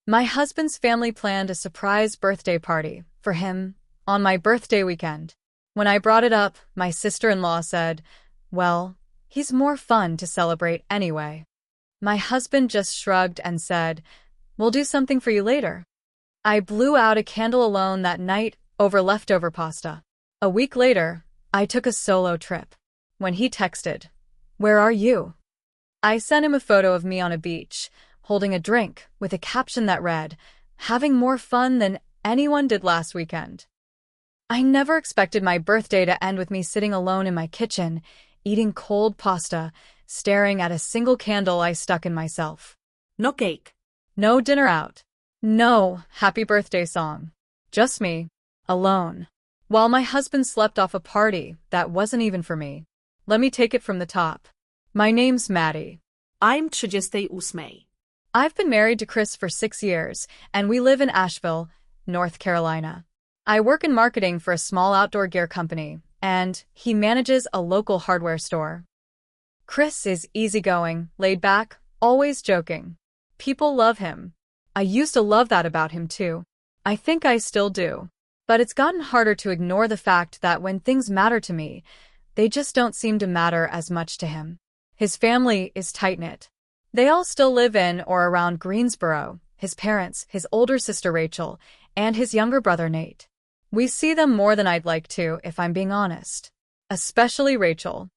My husband's family planned a surprise birthday party for him on my birthday weekend. When I brought it up, my sister-in-law said, "Well, he's more fun to celebrate anyway." My husband just shrugged and said, "We'll do something for you later." I blew out a candle alone that night over leftover pasta. A week later, I took a solo trip. When he texted, "Where are you?" I sent him a photo of me on a beach, holding a drink, with a caption that read, "Having more fun than anyone did last weekend." I never expected my birthday to end with me sitting alone in my kitchen, eating cold pasta, staring at a single candle I stuck in myself. No cake. No dinner out. No happy birthday song. Just me, alone. While my husband slept off a party that wasn't even for me. Let me take it from the top. My name's Maddie. I'm 38. I've been married to Chris for 6 years, and we live in Asheville, North Carolina. I work in marketing for a small outdoor gear company, and he manages a local hardware store. Chris is easygoing, laid back, always joking. People love him. I used to love that about him too. I think I still do. But it's gotten harder to ignore the fact that when things matter to me, they just don't seem to matter as much to him. His family is tight-knit. They all still live in or around Greensboro, his parents, his older sister Rachel, and his younger brother Nate. We see them more than I'd like to, if I'm being honest. Especially Rachel.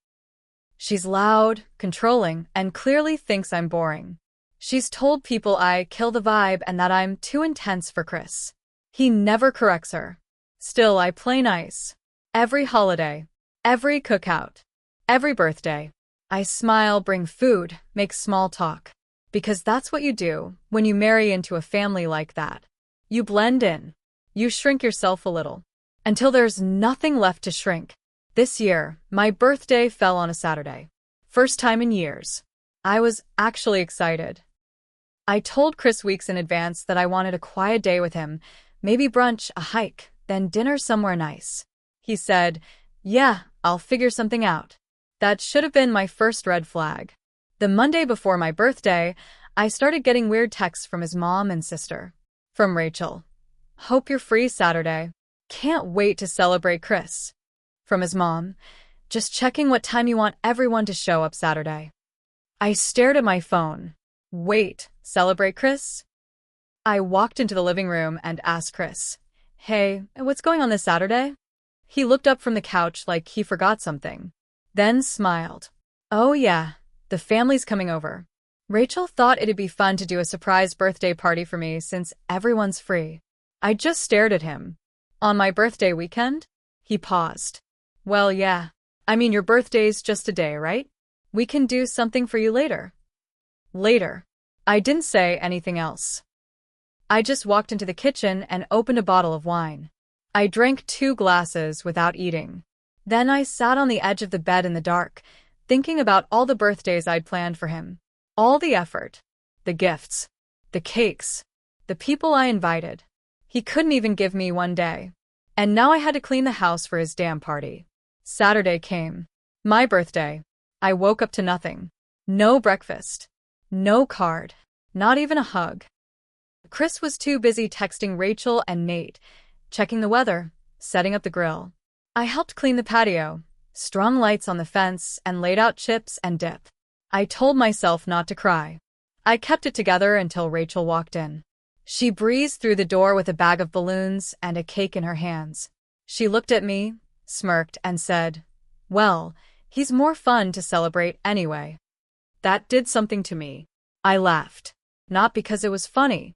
She's loud, controlling, and clearly thinks I'm boring. She's told people I kill the vibe and that I'm too intense for Chris. He never corrects her. Still, I play nice. Every holiday, every cookout, every birthday. I smile, bring food, make small talk. Because that's what you do when you marry into a family like that. You blend in. You shrink yourself a little. Until there's nothing left to shrink. This year, my birthday fell on a Saturday. First time in years. I was actually excited. I told Chris weeks in advance that I wanted a quiet day with him, maybe brunch, a hike, then dinner somewhere nice. He said, "Yeah, I'll figure something out." That should have been my first red flag. The Monday before my birthday, I started getting weird texts from his mom and sister. From Rachel. "Hope you're free Saturday. Can't wait to celebrate Chris." From his mom. "Just checking what time you want everyone to show up Saturday." I stared at my phone. Wait, celebrate Chris? I walked into the living room and asked Chris, "Hey, what's going on this Saturday?" He looked up from the couch like he forgot something. Then smiled. "Oh yeah, the family's coming over. Rachel thought it'd be fun to do a surprise birthday party for me since everyone's free." I just stared at him. "On my birthday weekend?" He paused. "Well, yeah. I mean, your birthday's just a day, right? We can do something for you later." Later. I didn't say anything else. I just walked into the kitchen and opened a bottle of wine. I drank 2 glasses without eating. Then I sat on the edge of the bed in the dark, thinking about all the birthdays I'd planned for him. All the effort. The gifts. The cakes. The people I invited. He couldn't even give me one day. And now I had to clean the house for his damn party. Saturday came. My birthday. I woke up to nothing. No breakfast. No card. Not even a hug. Chris was too busy texting Rachel and Nate, checking the weather, setting up the grill. I helped clean the patio, strung lights on the fence, and laid out chips and dip. I told myself not to cry. I kept it together until Rachel walked in. She breezed through the door with a bag of balloons and a cake in her hands. She looked at me, smirked, and said, "Well, he's more fun to celebrate anyway." That did something to me. I laughed. Not because it was funny.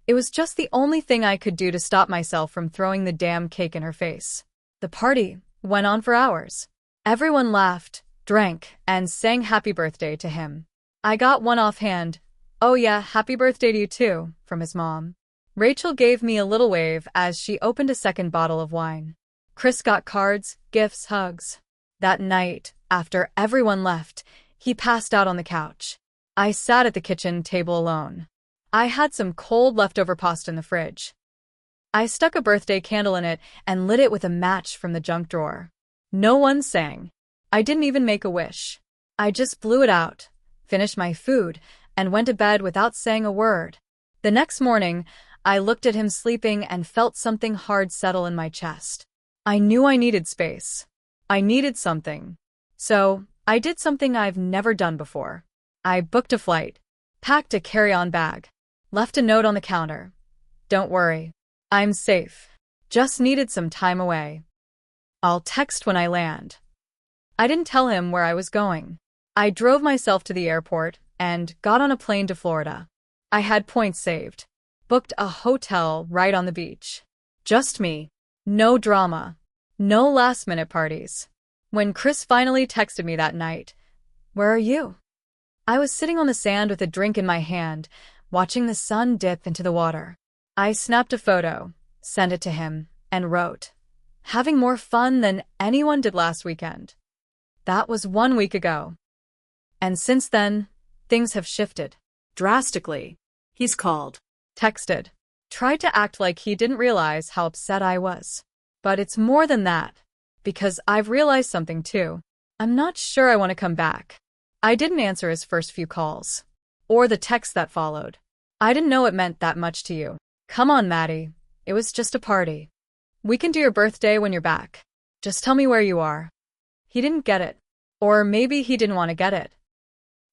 It was just the only thing I could do to stop myself from throwing the damn cake in her face. The party went on for hours. Everyone laughed, drank, and sang happy birthday to him. I got one offhand, "Oh yeah, happy birthday to you too," from his mom. Rachel gave me a little wave as she opened a second bottle of wine. Chris got cards, gifts, hugs. That night, after everyone left, he passed out on the couch. I sat at the kitchen table alone. I had some cold leftover pasta in the fridge. I stuck a birthday candle in it and lit it with a match from the junk drawer. No one sang. I didn't even make a wish. I just blew it out, finished my food, and went to bed without saying a word. The next morning, I looked at him sleeping and felt something hard settle in my chest. I knew I needed space. I needed something. So, I did something I've never done before. I booked a flight, packed a carry-on bag, left a note on the counter. Don't worry. I'm safe. Just needed some time away. I'll text when I land. I didn't tell him where I was going. I drove myself to the airport and got on a plane to Florida. I had points saved. Booked a hotel right on the beach. Just me. No drama. No last-minute parties. When Chris finally texted me that night, "Where are you?" I was sitting on the sand with a drink in my hand, watching the sun dip into the water. I snapped a photo, sent it to him, and wrote, "Having more fun than anyone did last weekend." That was 1 week ago. And since then, things have shifted. Drastically. He's called. Texted. Tried to act like he didn't realize how upset I was. But it's more than that. Because I've realized something too. I'm not sure I want to come back. I didn't answer his first few calls. Or the text that followed. I didn't know it meant that much to you. Come on, Maddie. It was just a party. We can do your birthday when you're back. Just tell me where you are. He didn't get it. Or maybe he didn't want to get it.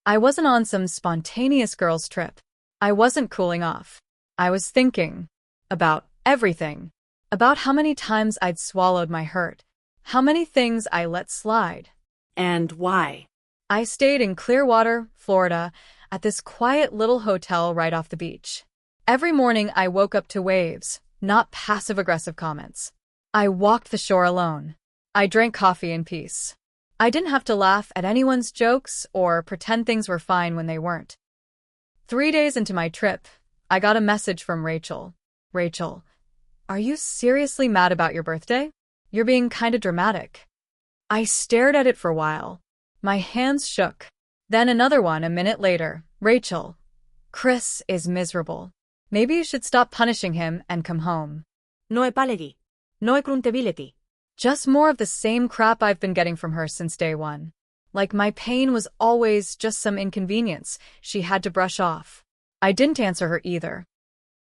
I wasn't on some spontaneous girls' trip. I wasn't cooling off. I was thinking about everything. About how many times I'd swallowed my hurt. How many things I let slide. And why? I stayed in Clearwater, Florida, at this quiet little hotel right off the beach. Every morning I woke up to waves, not passive-aggressive comments. I walked the shore alone. I drank coffee in peace. I didn't have to laugh at anyone's jokes or pretend things were fine when they weren't. 3 days into my trip, I got a message from Rachel. "Rachel, are you seriously mad about your birthday? You're being kinda dramatic." I stared at it for a while. My hands shook. Then another one a minute later. "Rachel, Chris is miserable. Maybe you should stop punishing him and come home." No epalegi. No accountability. Just more of the same crap I've been getting from her since day one. Like my pain was always just some inconvenience she had to brush off. I didn't answer her either.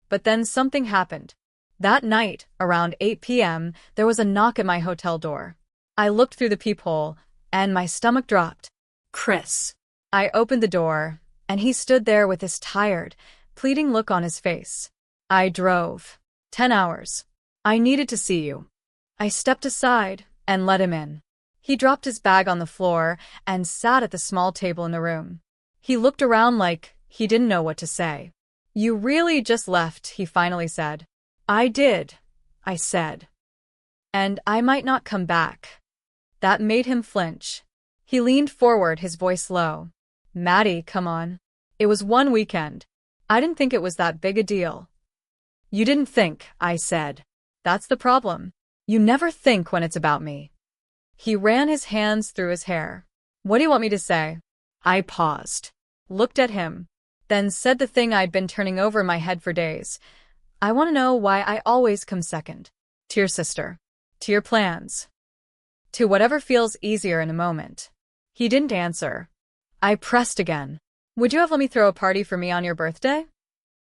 But then something happened. That night, around 8 p.m., there was a knock at my hotel door. I looked through the peephole, and my stomach dropped. Chris. I opened the door, and he stood there with this tired, pleading look on his face. "I drove 10 hours. I needed to see you." I stepped aside and let him in. He dropped his bag on the floor and sat at the small table in the room. He looked around like he didn't know what to say. "You really just left," he finally said. "I did," I said. "And I might not come back." That made him flinch. He leaned forward, his voice low. "Maddie, come on. It was 1 weekend. I didn't think it was that big a deal." "You didn't think," I said. "That's the problem. You never think when it's about me." He ran his hands through his hair. "What do you want me to say?" I paused, looked at him, then said the thing I'd been turning over in my head for days. "I want to know why I always come second. To your sister. To your plans. To whatever feels easier in a moment." He didn't answer. I pressed again. "Would you have let me throw a party for me on your birthday?"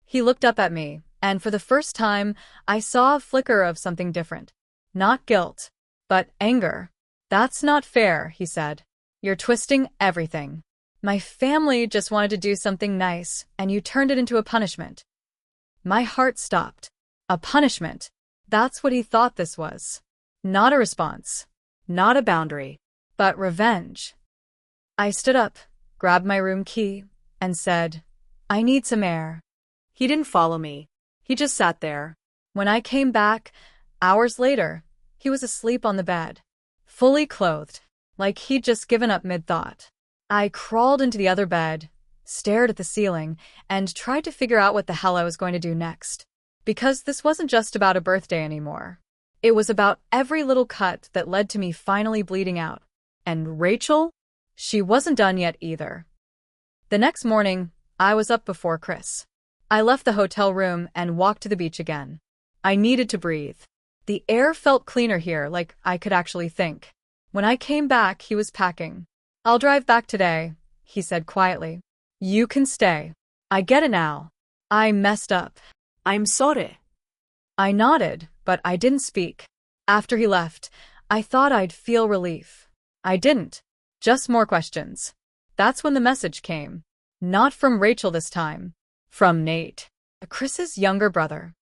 He looked up at me, and for the first time, I saw a flicker of something different. Not guilt, but anger. "That's not fair," he said. "You're twisting everything. My family just wanted to do something nice, and you turned it into a punishment." My heart stopped. A punishment. That's what he thought this was. Not a response. Not a boundary. But revenge. I stood up, grabbed my room key, and said, "I need some air." He didn't follow me. He just sat there. When I came back, hours later, he was asleep on the bed. Fully clothed, like he'd just given up mid-thought. I crawled into the other bed, stared at the ceiling, and tried to figure out what the hell I was going to do next. Because this wasn't just about a birthday anymore. It was about every little cut that led to me finally bleeding out. And Rachel? She wasn't done yet either. The next morning, I was up before Chris. I left the hotel room and walked to the beach again. I needed to breathe. The air felt cleaner here, like I could actually think. When I came back, he was packing. "I'll drive back today," he said quietly. "You can stay. I get it now." I messed up. I'm sorry. I nodded, but I didn't speak. After he left, I thought I'd feel relief. I didn't. Just more questions. That's when the message came. Not from Rachel this time. From Nate, Chris's younger brother.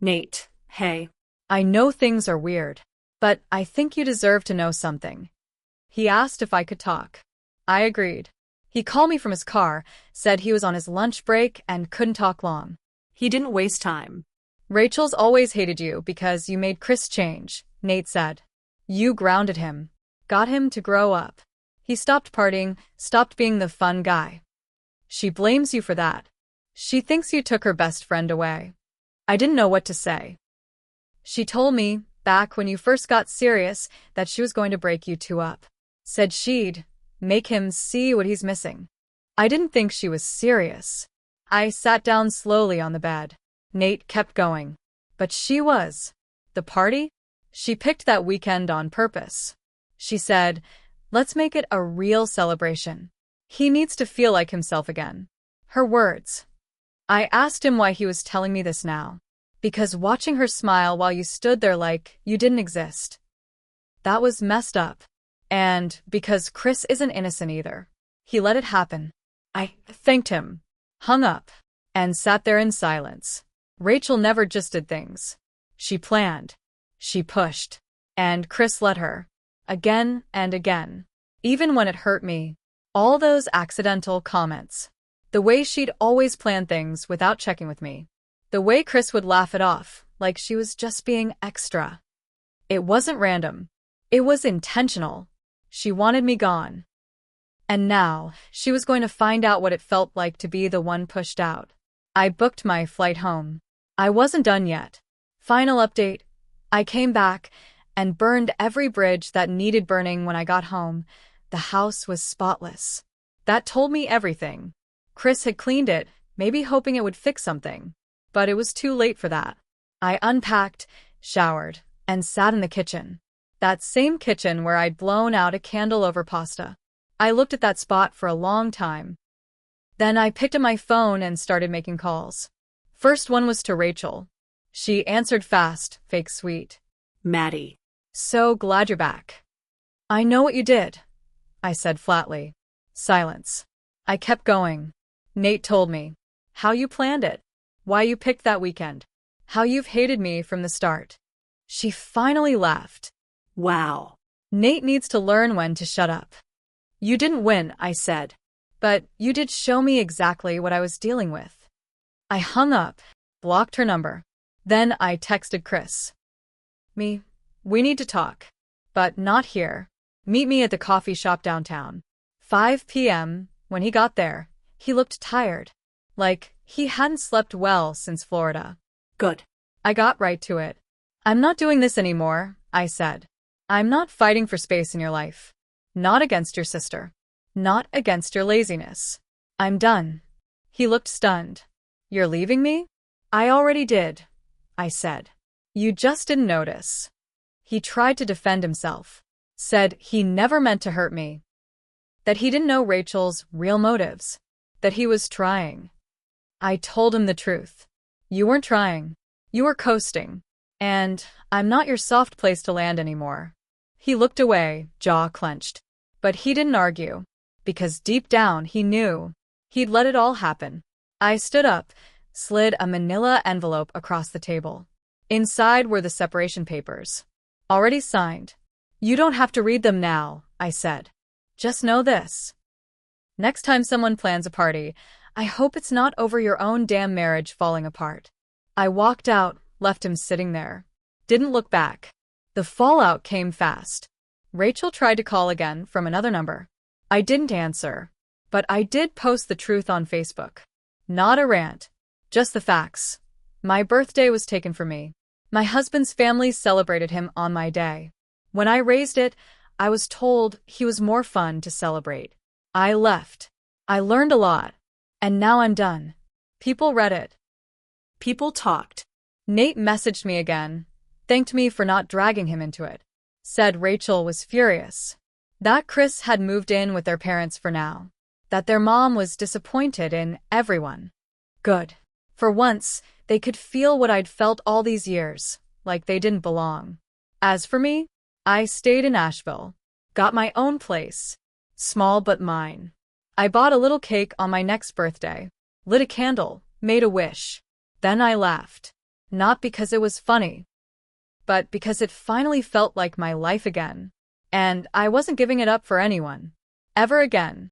Nate, hey. I know things are weird, but I think you deserve to know something. He asked if I could talk. I agreed. He called me from his car, said he was on his lunch break and couldn't talk long. He didn't waste time. Rachel's always hated you because you made Chris change, Nate said. You grounded him. Got him to grow up. He stopped partying, stopped being the fun guy. She blames you for that. She thinks you took her best friend away. I didn't know what to say. She told me, back when you first got serious, that she was going to break you two up. Said she'd make him see what he's missing. I didn't think she was serious. I sat down slowly on the bed. Nate kept going. But she was. The party? She picked that weekend on purpose. She said, let's make it a real celebration. He needs to feel like himself again. Her words. I asked him why he was telling me this now. Because watching her smile while you stood there like you didn't exist. That was messed up. And because Chris isn't innocent either. He let it happen. I thanked him, hung up, and sat there in silence. Rachel never just did things. She planned. She pushed. And Chris let her. Again and again. Even when it hurt me. All those accidental comments. The way she'd always plan things without checking with me. The way Chris would laugh it off, like she was just being extra. It wasn't random. It was intentional. She wanted me gone. And now, she was going to find out what it felt like to be the one pushed out. I booked my flight home. I wasn't done yet. Final update. I came back and burned every bridge that needed burning when I got home. The house was spotless. That told me everything. Chris had cleaned it, maybe hoping it would fix something. But it was too late for that. I unpacked, showered, and sat in the kitchen. That same kitchen where I'd blown out a candle over pasta. I looked at that spot for a long time. Then I picked up my phone and started making calls. First one was to Rachel. She answered fast, fake sweet. Maddie. So glad you're back. I know what you did, I said flatly. Silence. I kept going. Nate told me. How you planned it. Why you picked that weekend. How you've hated me from the start. She finally laughed. Wow. Nate needs to learn when to shut up. You didn't win, I said. But you did show me exactly what I was dealing with. I hung up, blocked her number. Then I texted Chris. We need to talk. But not here. Meet me at the coffee shop downtown. 5 p.m. When he got there, he looked tired. Like he hadn't slept well since Florida. Good. I got right to it. I'm not doing this anymore, I said. I'm not fighting for space in your life. Not against your sister. Not against your laziness. I'm done. He looked stunned. You're leaving me? I already did, I said. You just didn't notice. He tried to defend himself. Said he never meant to hurt me. That he didn't know Rachel's real motives. That he was trying. I told him the truth. You weren't trying. You were coasting. And I'm not your soft place to land anymore. He looked away, jaw clenched. But he didn't argue. Because deep down he knew. He'd let it all happen. I stood up, slid a manila envelope across the table. Inside were the separation papers. Already signed. You don't have to read them now, I said. Just know this. Next time someone plans a party, I hope it's not over your own damn marriage falling apart. I walked out, left him sitting there. Didn't look back. The fallout came fast. Rachel tried to call again from another number. I didn't answer. But I did post the truth on Facebook. Not a rant. Just the facts. My birthday was taken from me. My husband's family celebrated him on my day. When I raised it, I was told he was more fun to celebrate. I left. I learned a lot. And now I'm done. People read it. People talked. Nate messaged me again. Thanked me for not dragging him into it. Said Rachel was furious. That Chris had moved in with their parents for now. That their mom was disappointed in everyone. Good. For once, they could feel what I'd felt all these years, like they didn't belong. As for me, I stayed in Asheville. Got my own place. Small but mine. I bought a little cake on my next birthday. Lit a candle, made a wish. Then I laughed. Not because it was funny, but because it finally felt like my life again. And I wasn't giving it up for anyone. Ever again.